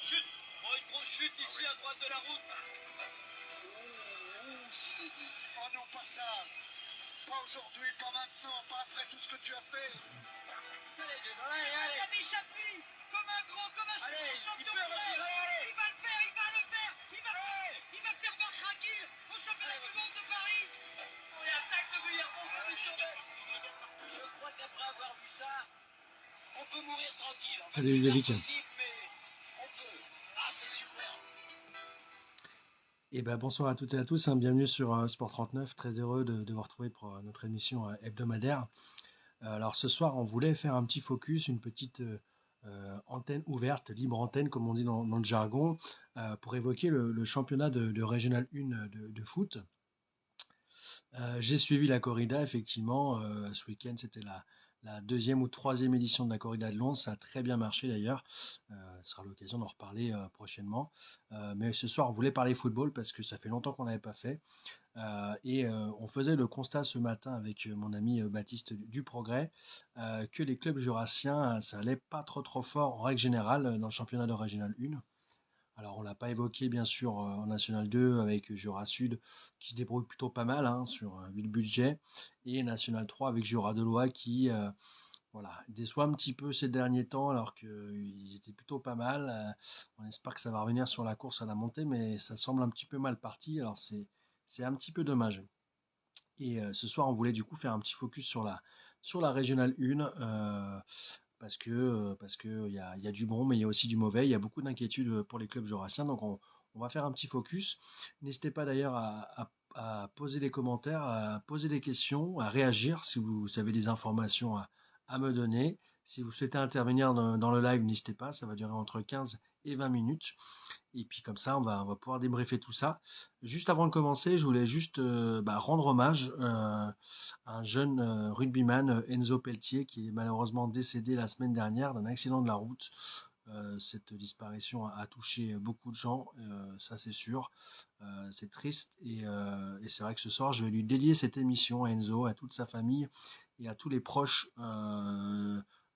Chute. Oh, une grosse chute ici à droite de la route. Oh non, pas ça. Pas aujourd'hui, pas maintenant, pas après tout ce que tu as fait. Allez. Camille Chapuis, comme un gros, comme un champion de France. Allez. Il va le faire, il va le faire. Il va faire vaincre Rakil au championnat du monde de Paris. On y attaque de Villarmont, ça peut sauver. Je crois qu'après avoir vu ça, on peut mourir tranquille. Enfin, Salut Ludovic. possible, mais on peut. Ah, c'est super. Et ben bonsoir à toutes et à tous, bienvenue sur Sport 39, très heureux de vous retrouver pour notre émission hebdomadaire. Alors ce soir on voulait faire un petit focus, une petite antenne ouverte, libre antenne comme on dit dans le jargon, pour évoquer le championnat de Régional 1 de foot. J'ai suivi la corrida, effectivement, ce week-end c'était la deuxième ou troisième édition de la corrida de Lons, ça a très bien marché d'ailleurs, ce sera l'occasion d'en reparler prochainement, mais ce soir on voulait parler football parce que ça fait longtemps qu'on n'avait pas fait, et on faisait le constat ce matin avec mon ami Baptiste du Progrès, que les clubs jurassiens, ça allait pas trop fort en règle générale dans le championnat de Régional 1. Alors, on l'a pas évoqué, bien sûr, en National 2 avec Jura Sud qui se débrouille plutôt pas mal sur vu le budget, et National 3 avec Jura Delois qui voilà, déçoit un petit peu ces derniers temps alors qu'ils étaient plutôt pas mal. On espère que ça va revenir sur la course à la montée, mais ça semble un petit peu mal parti. Alors, c'est un petit peu dommage. Et ce soir, on voulait du coup faire un petit focus sur la Régionale 1. Parce que il y a du bon, mais il y a aussi du mauvais. Il y a beaucoup d'inquiétudes pour les clubs jurassiens, donc on va faire un petit focus. N'hésitez pas d'ailleurs à poser des commentaires, à poser des questions, à réagir si vous avez des informations à me donner. Si vous souhaitez intervenir dans le live, n'hésitez pas, ça va durer entre 15 et 20 minutes. Et puis comme ça, on va pouvoir débriefer tout ça. Juste avant de commencer, je voulais juste rendre hommage à un jeune rugbyman, Enzo Pelletier, qui est malheureusement décédé la semaine dernière d'un accident de la route. Cette disparition a touché beaucoup de gens, ça c'est sûr. C'est triste et c'est vrai que ce soir, je vais lui dédier cette émission à Enzo, à toute sa famille et à tous les proches.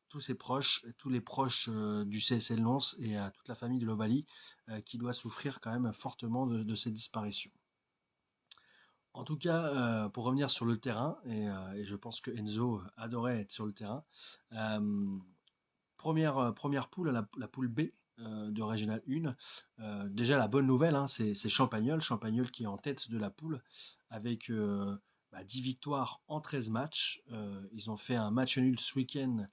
Tous les proches du CSL Lons et à toute la famille de l'Ovalie qui doit souffrir quand même fortement de cette disparition. En tout cas, pour revenir sur le terrain, et je pense que Enzo adorait être sur le terrain, première poule, la poule B de Régional 1. Déjà la bonne nouvelle, c'est Champagnole qui est en tête de la poule avec 10 victoires en 13 matchs. Ils ont fait un match nul ce week-end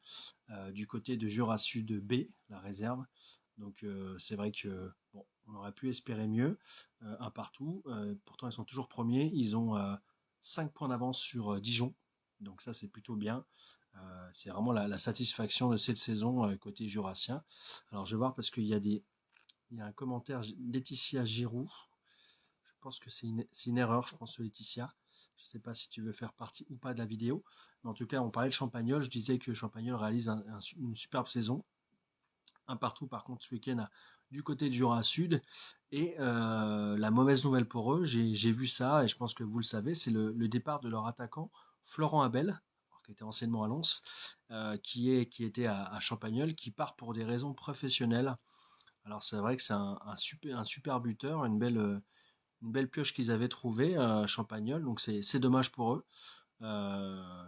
du côté de Jura Sud B, la réserve. Donc c'est vrai que bon, on aurait pu espérer mieux, un partout. Pourtant ils sont toujours premiers. Ils ont 5 points d'avance sur Dijon. Donc ça c'est plutôt bien. C'est vraiment la satisfaction de cette saison côté jurassien. Alors je vais voir parce qu'il y a un commentaire, Laetitia Giroud. Je pense que c'est une erreur, je pense, Laetitia. Je ne sais pas si tu veux faire partie ou pas de la vidéo. Mais en tout cas, on parlait de Champagnole. Je disais que Champagnole réalise une superbe saison. Un partout, par contre, ce week-end du côté du Jura Sud. Et la mauvaise nouvelle pour eux, j'ai vu ça, et je pense que vous le savez, c'est le départ de leur attaquant, Florent Abel, qui était anciennement à Lons, qui était à Champagnole, qui part pour des raisons professionnelles. Alors c'est vrai que c'est un super buteur, une belle pioche qu'ils avaient trouvée à Champagnole, donc c'est dommage pour eux.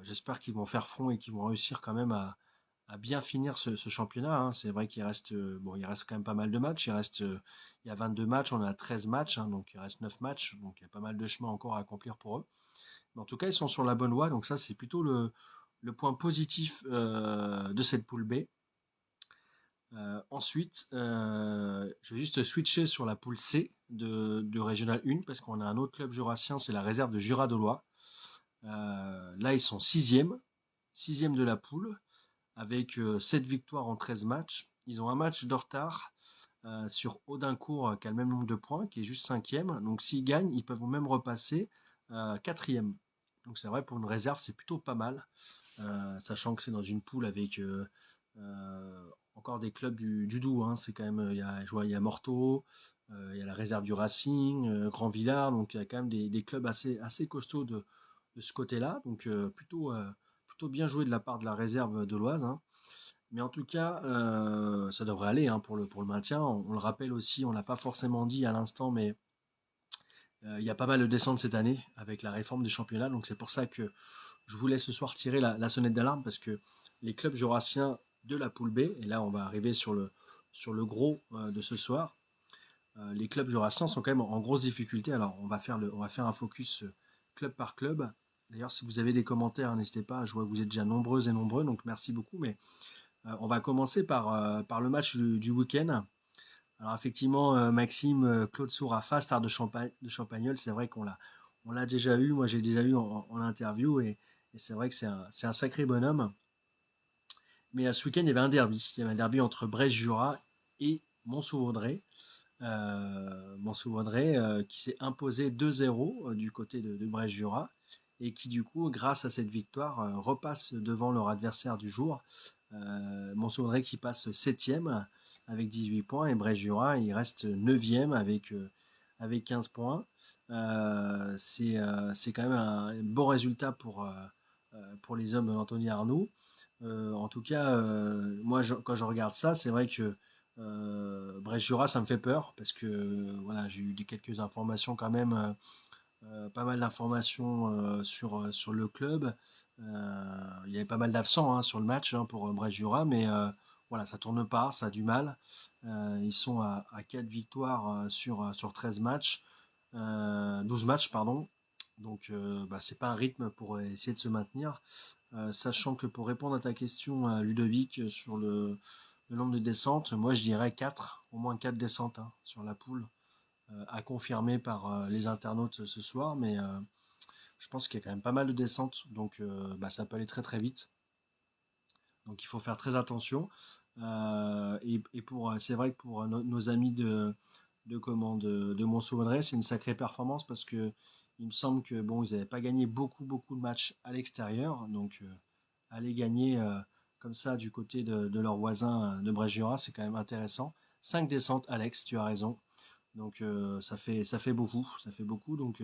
J'espère qu'ils vont faire front et qu'ils vont réussir quand même à bien finir ce championnat. C'est vrai qu'il reste, il reste quand même pas mal de matchs. Il y a 22 matchs, on a 13 matchs, donc il reste 9 matchs, donc il y a pas mal de chemin encore à accomplir pour eux. Mais en tout cas, ils sont sur la bonne voie, donc ça c'est plutôt le point positif de cette poule B. Ensuite, je vais juste switcher sur la poule C de Régional 1 parce qu'on a un autre club jurassien, c'est la réserve de Jura Delois. Là, ils sont sixième de la poule avec 7 victoires en 13 matchs. Ils ont un match de retard sur Audincourt qui a le même nombre de points, qui est juste 5e. Donc s'ils gagnent, ils peuvent même repasser 4e. Donc c'est vrai, pour une réserve, c'est plutôt pas mal, sachant que c'est dans une poule avec encore des clubs du Doubs. C'est quand même, il y a Morteau, il y a la réserve du Racing, Grand Villard, donc il y a quand même des clubs assez costauds de ce côté-là. Donc plutôt bien joué de la part de la réserve deloise. Mais en tout cas, ça devrait aller hein, pour le maintien. On le rappelle aussi, on l'a pas forcément dit à l'instant, mais il y a pas mal de descentes cette année avec la réforme des championnats. Donc c'est pour ça que je voulais ce soir tirer la sonnette d'alarme parce que les clubs jurassiens de la poule B, et là on va arriver sur le gros de ce soir, les clubs jurassiens sont quand même en grosse difficulté. Alors on va faire un focus club par club. D'ailleurs, si vous avez des commentaires, n'hésitez pas. Je vois que vous êtes déjà nombreuses et nombreux, donc merci beaucoup. Mais on va commencer par le match du week-end. Alors effectivement, Maxime, Claude Sourafa, star de Champagnole, c'est vrai on l'a déjà eu. Moi, j'ai déjà eu en interview et c'est vrai que c'est un sacré bonhomme. Mais ce week-end, il y avait un derby. Il y avait un derby entre Brest-Jura et Mont-Sous-Vaudrey. Mont-Sous-Vaudrey qui s'est imposé 2-0 du côté de Brest-Jura et qui du coup, grâce à cette victoire, repasse devant leur adversaire du jour. Mont-Sous-Vaudrey qui passe 7e avec 18 points et Brest-Jura il reste 9e avec 15 points. C'est quand même un beau résultat pour les hommes d'Anthony Arnaud. En tout cas, moi, quand je regarde ça, c'est vrai que Brest-Jura, ça me fait peur parce que voilà, j'ai eu quelques informations quand même, pas mal d'informations sur le club. Il y avait pas mal d'absents hein, sur le match hein, pour Brest-Jura, mais voilà, ça tourne pas, ça a du mal. Ils sont à 4 victoires sur 13 matchs, 12 matchs, pardon. Donc, bah, c'est pas un rythme pour essayer de se maintenir. Sachant que pour répondre à ta question, Ludovic, sur le nombre de descentes, moi je dirais 4, au moins 4 descentes hein, sur la poule, à confirmer par les internautes ce soir, mais je pense qu'il y a quand même pas mal de descentes, donc bah, ça peut aller très très vite. Donc il faut faire très attention. C'est vrai que pour nos amis de Mont-Sauvadrey, c'est une sacrée performance parce que il me semble que bon, ils n'avaient pas gagné beaucoup de matchs à l'extérieur, donc aller gagner comme ça du côté de leurs voisins de Brest-Jura, c'est quand même intéressant. 5 descentes, Alex, tu as raison. Donc ça fait beaucoup. Donc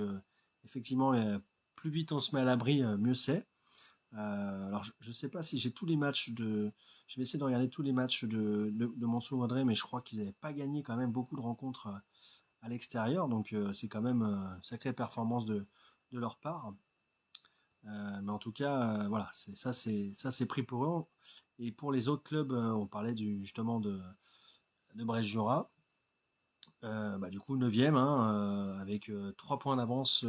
effectivement, plus vite on se met à l'abri, mieux c'est. Alors je ne sais pas si j'ai tous les matchs de. Je vais essayer de regarder tous les matchs de Monceau-Vaudrey, mais je crois qu'ils n'avaient pas gagné quand même beaucoup de rencontres à l'extérieur. Donc c'est quand même une sacrée performance de leur part. Mais en tout cas, voilà, ça c'est pris pour eux. Et pour les autres clubs, on parlait justement de Brest-Jura. Bah, du coup, 9e, hein, avec 3 points d'avance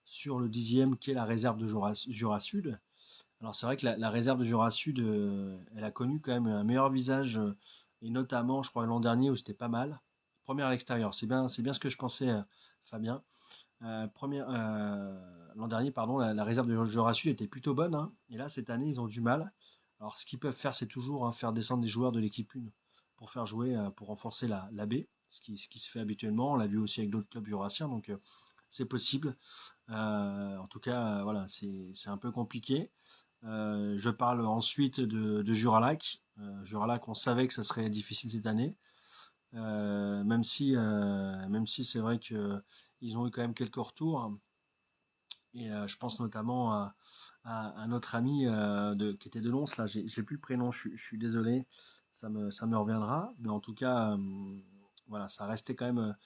sur le 10e qui est la réserve de Jura Sud. Alors c'est vrai que la réserve de Jura Sud, elle a connu quand même un meilleur visage, et notamment, je crois, l'an dernier où c'était pas mal. Première à l'extérieur, c'est bien ce que je pensais, Fabien. L'an dernier, pardon, la réserve de Jura Sud était plutôt bonne, hein, et là, cette année, ils ont du mal. Alors ce qu'ils peuvent faire, c'est toujours hein, faire descendre des joueurs de l'équipe 1 pour faire jouer, pour renforcer la B, ce qui se fait habituellement. On l'a vu aussi avec d'autres clubs jurassiens, donc c'est possible. En tout cas, voilà, c'est un peu compliqué. Je parle ensuite de Juralac. Juralac, on savait que ça serait difficile cette année, même si c'est vrai qu'ils ont eu quand même quelques retours. Et je pense notamment à notre ami qui était de Lons, là, j'ai plus le prénom, je suis désolé, ça me reviendra. Mais en tout cas, voilà, ça restait quand même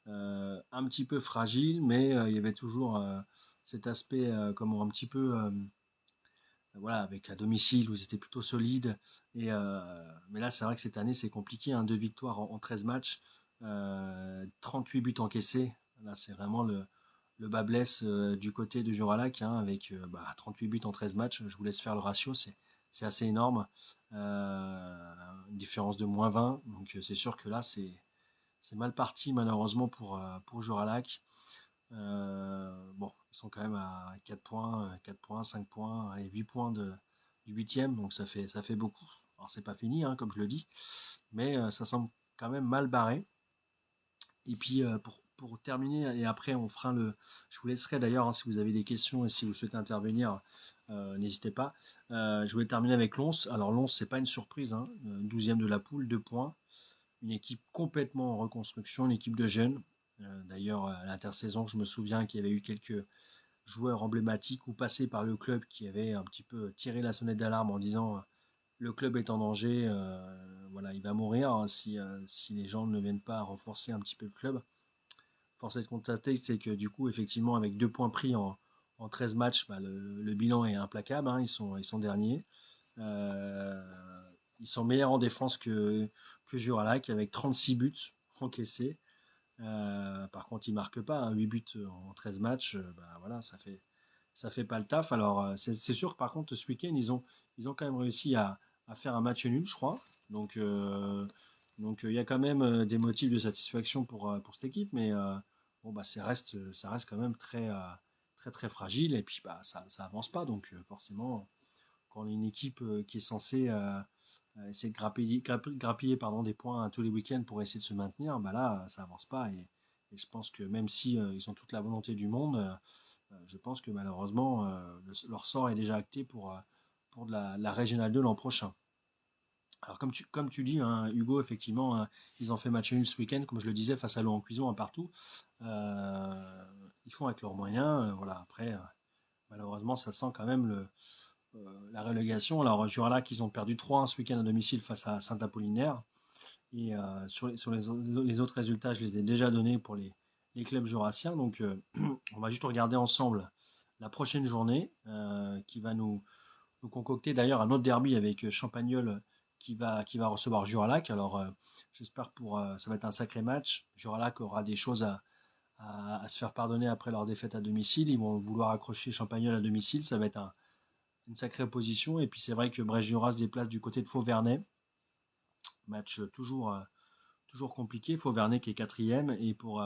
un petit peu fragile, mais il y avait toujours cet aspect comme un petit peu voilà, avec à domicile où ils étaient plutôt solides. Mais là, c'est vrai que cette année, c'est compliqué. Hein, 2 victoires en 13 matchs, 38 buts encaissés. Là, c'est vraiment le bas blesse du côté de Juralac, hein, avec 38 buts en 13 matchs. Je vous laisse faire le ratio, c'est assez énorme. Une différence de -20. Donc, c'est sûr que là, c'est mal parti, malheureusement, pour Juralac. Bon, ils sont quand même à 4 points, 4 points, 5 points, allez, 8 points du 8e, donc ça fait beaucoup. Alors c'est pas fini, hein, comme je le dis, mais ça semble quand même mal barré. Et puis pour terminer, et après on fera je vous laisserai d'ailleurs hein, si vous avez des questions et si vous souhaitez intervenir, n'hésitez pas. Je voulais terminer avec Lons. Alors Lons, c'est pas une surprise, hein, 12e de la poule, 2 points. Une équipe complètement en reconstruction, une équipe de jeunes. D'ailleurs, à l'intersaison, je me souviens qu'il y avait eu quelques joueurs emblématiques ou passés par le club qui avaient un petit peu tiré la sonnette d'alarme en disant le club est en danger. Voilà, il va mourir hein, si les gens ne viennent pas renforcer un petit peu le club. Force est de constater, c'est que du coup, effectivement, avec 2 points pris en 13 matchs, bah, le bilan est implacable. Hein, ils sont derniers. Euh, Ils sont meilleurs en défense que Juralac avec 36 buts encaissés. Par contre, ils marquent pas. Hein, 8 buts en 13 matchs, bah, voilà, ça fait pas le taf. Alors, c'est sûr que par contre, ce week-end, ils ont quand même réussi à faire un match nul, je crois. Donc, il y a quand même des motifs de satisfaction pour cette équipe, mais bon, bah, ça reste quand même très, très fragile. Et puis, bah, ça avance pas. Donc, forcément, quand on est une équipe qui est censée essayer de grappiller pardon, des points tous les week-ends pour essayer de se maintenir, bah là, ça avance pas. Et je pense que même si ils ont toute la volonté du monde, je pense que malheureusement, leur sort est déjà acté pour la Régionale 2 l'an prochain. Alors comme tu dis, hein, Hugo, effectivement, ils ont fait match nul ce week-end, comme je le disais, face à l'eau en cuison, un partout. Ils font avec leurs moyens. Voilà, après, malheureusement, ça sent quand même la relégation. Alors, Juralac, ils ont perdu 3-1 ce week-end à domicile face à Saint-Apollinaire. Et sur les autres résultats, je les ai déjà donnés pour les clubs jurassiens. Donc, on va juste regarder ensemble la prochaine journée qui va nous concocter d'ailleurs un autre derby avec Champagnole qui va recevoir Juralac. Alors, j'espère ça va être un sacré match. Juralac aura des choses à se faire pardonner après leur défaite à domicile. Ils vont vouloir accrocher Champagnole à domicile. Ça va être une sacrée opposition. Et puis, c'est vrai que Brest-Jura se déplace du côté de Faux-Vernay. Match toujours compliqué. Faux-Vernay qui est quatrième. Et pour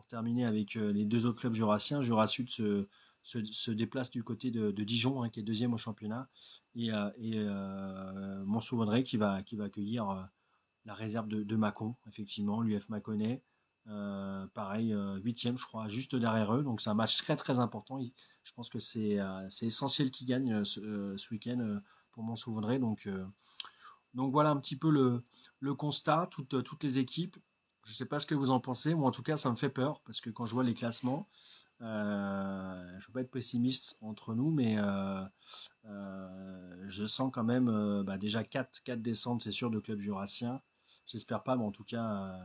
terminer avec les 2 autres clubs jurassiens, Jura Sud se déplace du côté de Dijon, hein, qui est deuxième au championnat, et Mont-sous-Vaudrey qui va accueillir la réserve de Mâcon, effectivement, l'UF Mâconnais. Pareil, huitième, je crois, juste derrière eux. Donc c'est un match très très important. Je pense que c'est essentiel qu'ils gagnent ce week-end pour Mont-sous-Vaudrey. Donc voilà un petit peu le constat, toutes les équipes. Je ne sais pas ce que vous en pensez. Moi, en tout cas, ça me fait peur parce que quand je vois les classements, je ne veux pas être pessimiste entre nous, mais je sens quand même bah, déjà 4 descentes, c'est sûr, de clubs jurassiens. J'espère pas, mais en tout cas,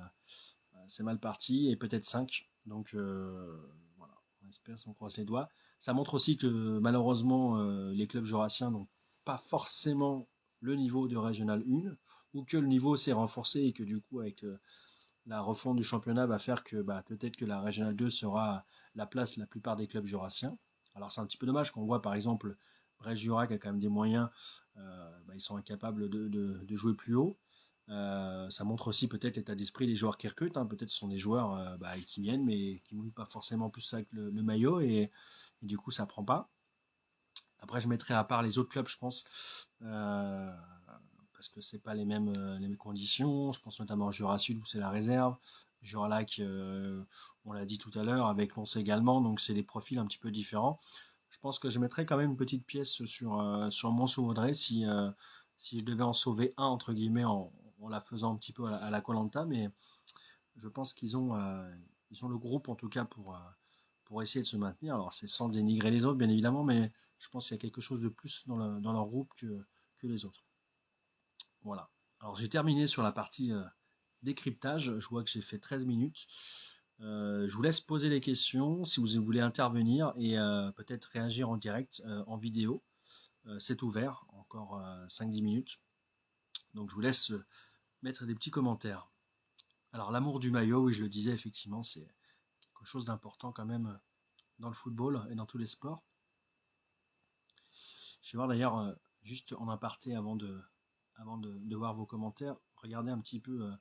c'est mal parti et peut-être 5. Donc voilà, on espère, on croise les doigts. Ça montre aussi que malheureusement, les clubs jurassiens n'ont pas forcément le niveau de Régional 1 ou que le niveau s'est renforcé et que du coup, avec la refonte du championnat va faire que bah, peut-être que la Régionale 2 sera la place de la plupart des clubs jurassiens. Alors c'est un petit peu dommage qu'on voit par exemple Brest-Jura qui a quand même des moyens, bah, ils sont incapables de jouer plus haut. Ça montre aussi peut-être l'état d'esprit des joueurs qui recrutent. Hein. Peut-être ce sont des joueurs bah, qui viennent mais qui ne mouillent pas forcément plus ça que le maillot et du coup ça prend pas. Après je mettrai à part les autres clubs je pense. Parce que c'est pas les mêmes conditions. Je pense notamment à Jura Sud où c'est la réserve. Jura-Lac, on l'a dit tout à l'heure, avec Lons également, donc c'est des profils un petit peu différents. Je pense que je mettrais quand même une petite pièce sur Mont-sous-Vaudrey si je devais en sauver un, entre guillemets, en la faisant un petit peu à la Koh-Lanta, mais je pense qu'ils ont le groupe en tout cas pour essayer de se maintenir. Alors c'est sans dénigrer les autres, bien évidemment, mais je pense qu'il y a quelque chose de plus dans leur groupe que les autres. Voilà. Alors j'ai terminé sur la partie décryptage. Je vois que j'ai fait 13 minutes. Je vous laisse poser les questions si vous voulez intervenir et peut-être réagir en direct en vidéo. C'est ouvert, encore 5-10 minutes. Donc je vous laisse mettre des petits commentaires. Alors l'amour du maillot, oui je le disais effectivement, c'est quelque chose d'important quand même dans le football et dans tous les sports. Je vais voir d'ailleurs, juste en aparté avant de voir vos commentaires, regardez un petit peu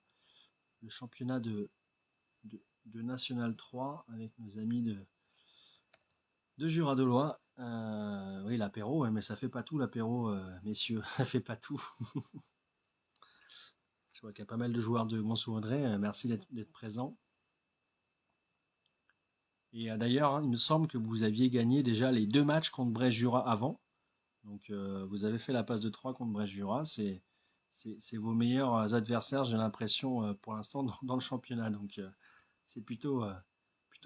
le championnat de National 3 avec nos amis de Jura-Dolois. Oui, l'apéro, ouais, mais ça fait pas tout l'apéro, messieurs, ça fait pas tout. Je vois qu'il y a pas mal de joueurs de Mont-sous-Vaudrey, merci d'être présents. Et d'ailleurs, hein, il me semble que vous aviez gagné déjà les 2 matchs contre Brest-Jura avant. Donc vous avez fait la passe de 3 contre Brest-Jura, c'est vos meilleurs adversaires, j'ai l'impression, pour l'instant, dans le championnat. Donc c'est plutôt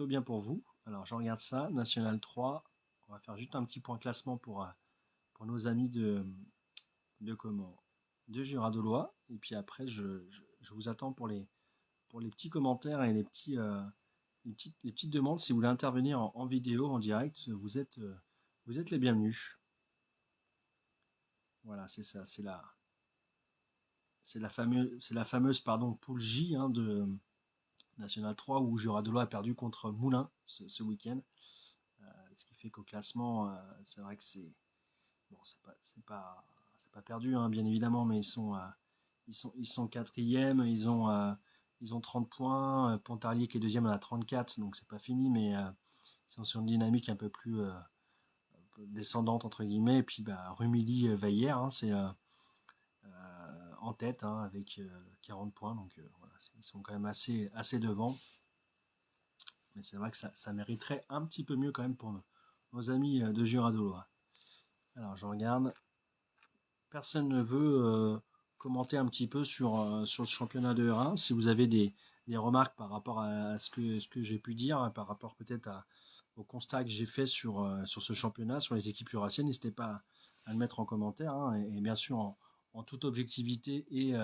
bien pour vous. Alors je regarde ça, National 3. On va faire juste un petit point classement pour nos amis de comment? De Giradolois. Et puis après, je vous attends pour les petits commentaires et les petites demandes. Si vous voulez intervenir en vidéo, en direct, vous êtes les bienvenus. Voilà, c'est ça, c'est la fameuse pardon, poule J hein, de National 3 où Giradolois a perdu contre Moulins ce week-end. Ce qui fait qu'au classement, c'est vrai que bon, c'est pas perdu, hein, bien évidemment, mais ils sont quatrième, ils ont 30 points. Pontarlier qui est deuxième en a 34, donc c'est pas fini, mais ils sont sur une dynamique un peu plus descendante entre guillemets. Et puis Rumilly Veiller, hein, c'est en tête hein, avec 40 points, donc voilà, ils sont quand même assez devant. Mais c'est vrai que ça mériterait un petit peu mieux quand même pour nos amis de Giradolois. Alors je regarde. Personne ne veut commenter un petit peu sur le championnat de R1. Si vous avez des remarques par rapport à ce que j'ai pu dire, par rapport peut-être au constat que j'ai fait sur ce championnat, sur les équipes jurassiennes, n'hésitez pas à le mettre en commentaire. Hein, et bien sûr, en toute objectivité et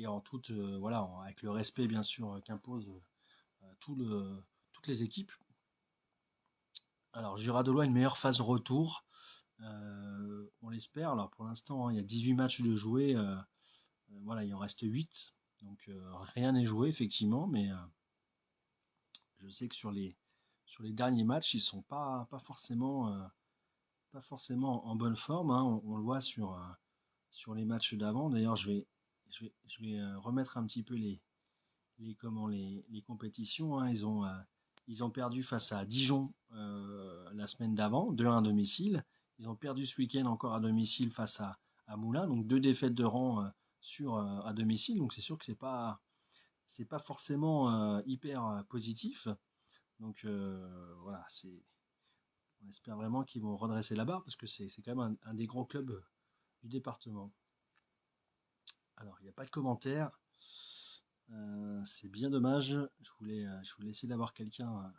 en toute, voilà, avec le respect bien sûr qu'imposent toutes les équipes. Alors, Giradolois a une meilleure phase retour. On l'espère. Alors pour l'instant, hein, il y a 18 matchs de jouer. Voilà, il en reste 8. Donc rien n'est joué effectivement, mais je sais que sur les derniers matchs, ils sont pas forcément en bonne forme. Hein. On le voit sur les matchs d'avant. D'ailleurs, je vais remettre un petit peu les compétitions. Hein. Ils ont perdu face à Dijon la semaine d'avant, 2-1 à domicile. Ils ont perdu ce week-end encore à domicile face à Moulins, donc 2 défaites de rang à domicile. Donc c'est sûr que c'est pas forcément hyper positif. Donc voilà, on espère vraiment qu'ils vont redresser la barre parce que c'est quand même un des gros clubs du département. Alors il n'y a pas de commentaires. C'est bien dommage. Je voulais essayer d'avoir quelqu'un,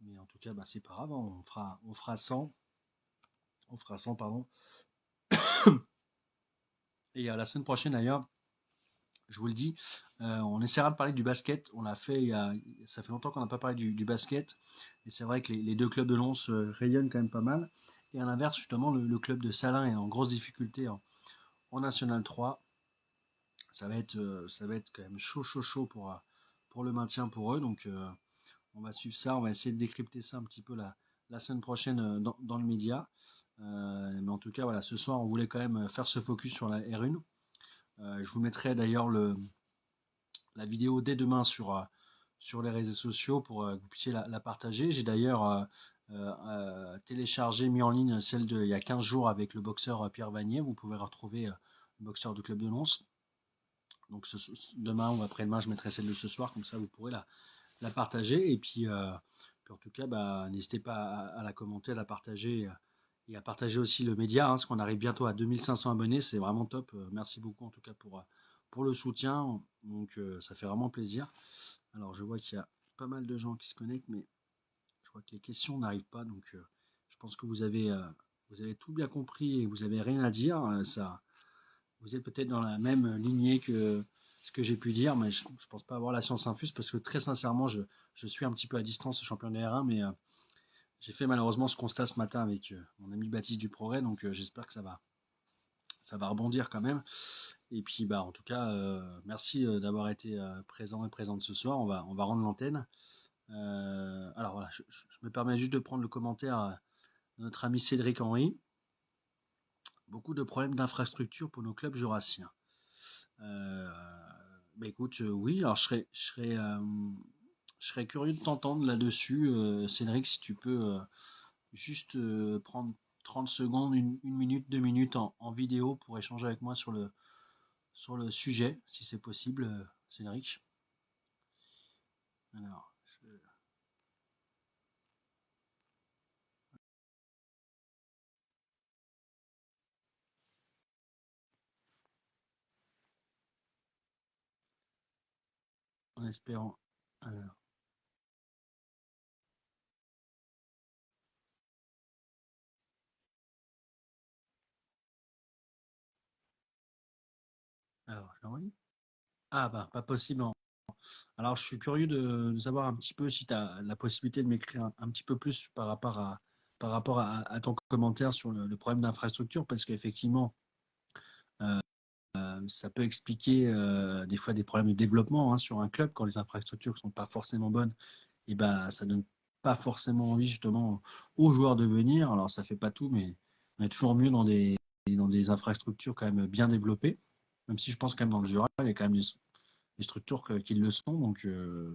mais en tout cas, c'est pas grave. Hein, on fera 100. On fera 100, pardon. Et la semaine prochaine, d'ailleurs, je vous le dis, on essaiera de parler du basket. On l'a fait, ça fait longtemps qu'on n'a pas parlé du basket. Et c'est vrai que les deux clubs de Lons rayonnent quand même pas mal. Et à l'inverse, justement, le club de Salins est en grosse difficulté en National 3. Ça va être quand même chaud pour le maintien pour eux. Donc, on va suivre ça. On va essayer de décrypter ça un petit peu la semaine prochaine dans le média. Mais en tout cas, voilà, ce soir, on voulait quand même faire ce focus sur la R1. Je vous mettrai d'ailleurs la vidéo dès demain sur les réseaux sociaux pour que vous puissiez la partager. J'ai d'ailleurs téléchargé, mis en ligne celle d'il y a 15 jours avec le boxeur Pierre Vanier. Vous pouvez retrouver le boxeur du club de Lons. Donc demain ou après-demain, je mettrai celle de ce soir, comme ça vous pourrez la partager. Et puis en tout cas, n'hésitez pas à la commenter, à la partager et à partager aussi le média, hein, parce qu'on arrive bientôt à 2500 abonnés, c'est vraiment top. Merci beaucoup en tout cas pour le soutien, donc ça fait vraiment plaisir. Alors je vois qu'il y a pas mal de gens qui se connectent, mais je vois que les questions n'arrivent pas, donc je pense que vous avez tout bien compris et vous n'avez rien à dire. Vous êtes peut-être dans la même lignée que ce que j'ai pu dire, mais je ne pense pas avoir la science infuse parce que très sincèrement, je suis un petit peu à distance ce championnat R1, mais j'ai fait malheureusement ce constat ce matin avec mon ami Baptiste du Progrès, donc j'espère que ça va rebondir quand même. Et puis en tout cas, merci d'avoir été présent et présente ce soir. On va rendre l'antenne. Alors voilà, je me permets juste de prendre le commentaire de notre ami Cédric Henry. Beaucoup de problèmes d'infrastructure pour nos clubs jurassiens. Écoute, oui, alors je serais curieux de t'entendre là-dessus, Cédric, si tu peux juste prendre 30 secondes, une minute, 2 minutes en vidéo pour échanger avec moi sur le sujet, si c'est possible, Cédric. Alors, en espérant. Alors. Alors, j'ai envoyé. Ah, bah, pas possible. Alors, je suis curieux de savoir un petit peu si tu as la possibilité de m'écrire un petit peu plus par rapport à ton commentaire sur le problème d'infrastructure, parce qu'effectivement, euh, ça peut expliquer des fois des problèmes de développement hein, sur un club quand les infrastructures ne sont pas forcément bonnes. Et ben, ça donne pas forcément envie justement aux joueurs de venir. Alors, ça fait pas tout, mais on est toujours mieux dans des infrastructures quand même bien développées. Même si je pense quand même dans le Jura, il y a quand même des structures qui le sont, donc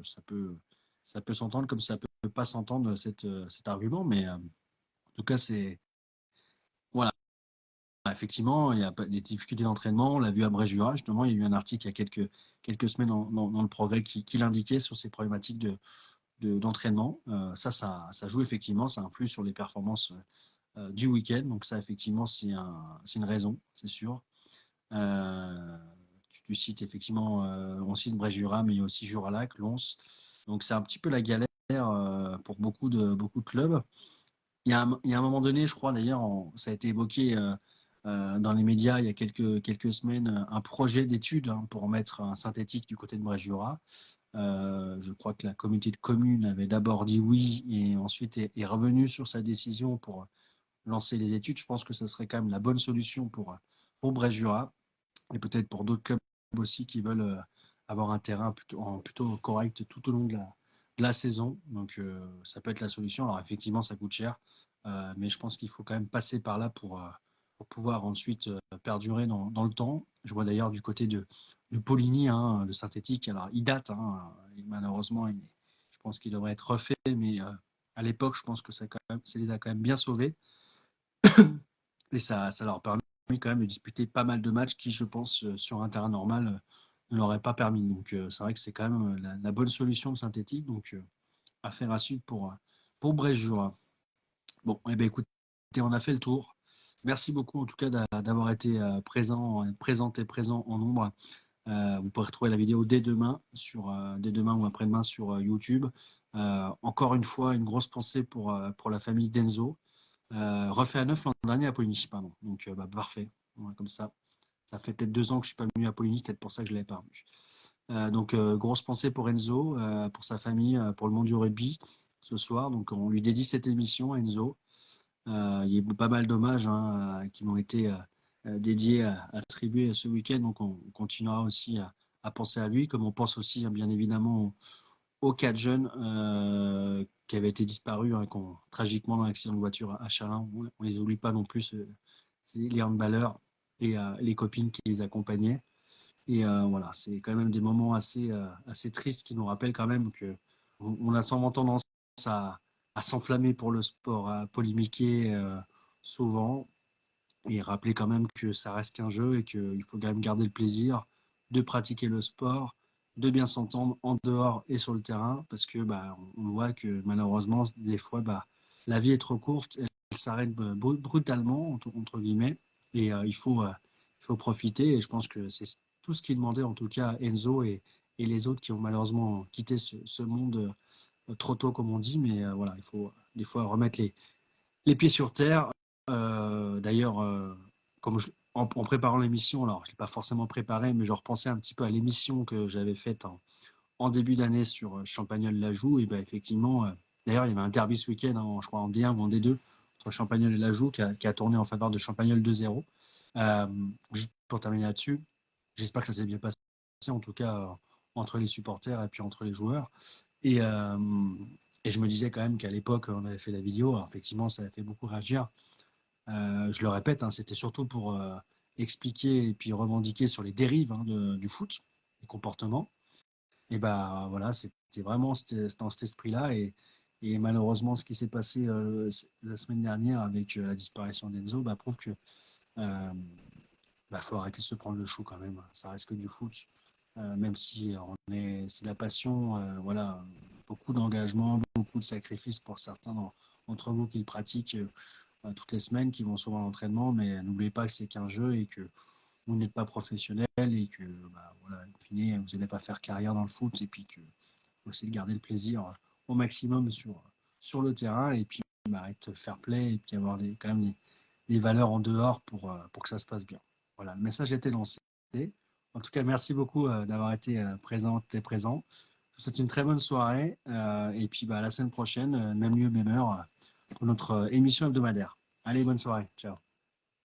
ça peut s'entendre comme ça peut pas s'entendre cet argument, mais en tout cas, c'est voilà. Effectivement, il y a des difficultés d'entraînement. On l'a vu à Bréjura, justement, il y a eu un article il y a quelques semaines dans le Progrès qui l'indiquait sur ces problématiques d'entraînement. Ça joue effectivement, ça influe sur les performances du week-end. Donc ça, effectivement, c'est une raison, c'est sûr. Euh, tu cites effectivement, on cite Bréjura, mais il y a aussi Juralac, Lons. Donc c'est un petit peu la galère pour beaucoup de clubs. Il y a un moment donné, je crois d'ailleurs, ça a été évoqué dans les médias il y a quelques semaines, un projet d'étude hein, pour mettre un synthétique du côté de Bréjura. Je crois que la communauté de communes avait d'abord dit oui et ensuite est revenue sur sa décision pour lancer les études. Je pense que ce serait quand même la bonne solution pour Bréjura et peut-être pour d'autres clubs aussi qui veulent avoir un terrain plutôt correct tout au long de la saison. Donc ça peut être la solution. Alors effectivement, ça coûte cher, mais je pense qu'il faut quand même passer par là pour pouvoir ensuite perdurer dans le temps. Je vois d'ailleurs du côté de Poligny, hein, le synthétique. Alors il date, hein, et malheureusement, je pense qu'il devrait être refait, mais à l'époque, je pense que ça les a quand même bien sauvés. Et ça leur permet quand même de disputer pas mal de matchs qui, je pense, sur un terrain normal, ne l'auraient pas permis. Donc, c'est vrai que c'est quand même la bonne solution de synthétique. Donc, affaire à suivre pour Brest-Jura. Bon, eh bien, écoutez, on a fait le tour. Merci beaucoup, en tout cas, d'avoir été présent en nombre. Vous pourrez retrouver la vidéo dès demain ou après-demain sur YouTube. Encore une fois, une grosse pensée pour la famille d'Enzo. Refait à neuf l'an dernier à Poligny, pardon. Donc, parfait. Ouais, comme ça. Ça fait peut-être 2 ans que je suis pas venu à Poligny, c'est peut-être pour ça que je l'avais pas revu. Donc, grosse pensée pour Enzo, pour sa famille, pour le monde du rugby ce soir. Donc, on lui dédie cette émission, Enzo. Il y a eu pas mal d'hommages hein, qui m'ont été dédiés, attribués ce week-end. Donc, on continuera aussi à penser à lui, comme on pense aussi, hein, bien évidemment, aux 4 jeunes qui avaient été disparus hein, tragiquement dans l'accident de voiture à Chalin. On les oublie pas non plus, c'est les handballeurs et les copines qui les accompagnaient. Et voilà, c'est quand même des moments assez tristes qui nous rappellent quand même que on a souvent tendance à s'enflammer pour le sport, à polémiquer souvent et rappeler quand même que ça reste qu'un jeu et qu'il faut quand même garder le plaisir de pratiquer le sport, de bien s'entendre en dehors et sur le terrain, parce que on voit que malheureusement, des fois, la vie est trop courte, elle s'arrête brutalement, entre guillemets, et il faut profiter, et je pense que c'est tout ce qu'il demandait, en tout cas Enzo et les autres qui ont malheureusement quitté ce monde trop tôt, comme on dit, mais voilà, il faut des fois remettre les pieds sur terre. D'ailleurs, en préparant l'émission, alors je ne l'ai pas forcément préparé, mais je repensais un petit peu à l'émission que j'avais faite en début d'année sur Champagnol-Lajoux. Et effectivement, d'ailleurs, il y avait un derby ce week-end, hein, je crois en D1 ou en D2, entre Champagnol et Lajoux, qui a tourné en faveur de Champagnol 2-0. Juste pour terminer là-dessus, j'espère que ça s'est bien passé, en tout cas entre les supporters et puis entre les joueurs. Et, euh, et je me disais quand même qu'à l'époque, on avait fait la vidéo. Alors effectivement, ça a fait beaucoup réagir. Je le répète, hein, c'était surtout pour expliquer et puis revendiquer sur les dérives hein, du foot, les comportements. Et voilà, c'était dans cet esprit-là. Et malheureusement, ce qui s'est passé la semaine dernière avec la disparition d'Enzo prouve que faut arrêter de se prendre le chou quand même. Ça reste que du foot, même si c'est la passion, voilà, beaucoup d'engagement, beaucoup de sacrifices pour certains d'entre vous qui le pratiquent toutes les semaines, qui vont souvent à l'entraînement, mais n'oubliez pas que c'est qu'un jeu et que vous n'êtes pas professionnel et que voilà, in fine, vous n'allez pas faire carrière dans le foot et puis que faut essayer de garder le plaisir au maximum sur le terrain et puis être fair play et puis avoir quand même des valeurs en dehors pour que ça se passe bien. Voilà, le message était lancé. En tout cas, merci beaucoup d'avoir été présente et présent. Je vous souhaite une très bonne soirée et puis bah, la semaine prochaine, même lieu, même heure, pour notre émission hebdomadaire. Allez, bonne soirée. Ciao.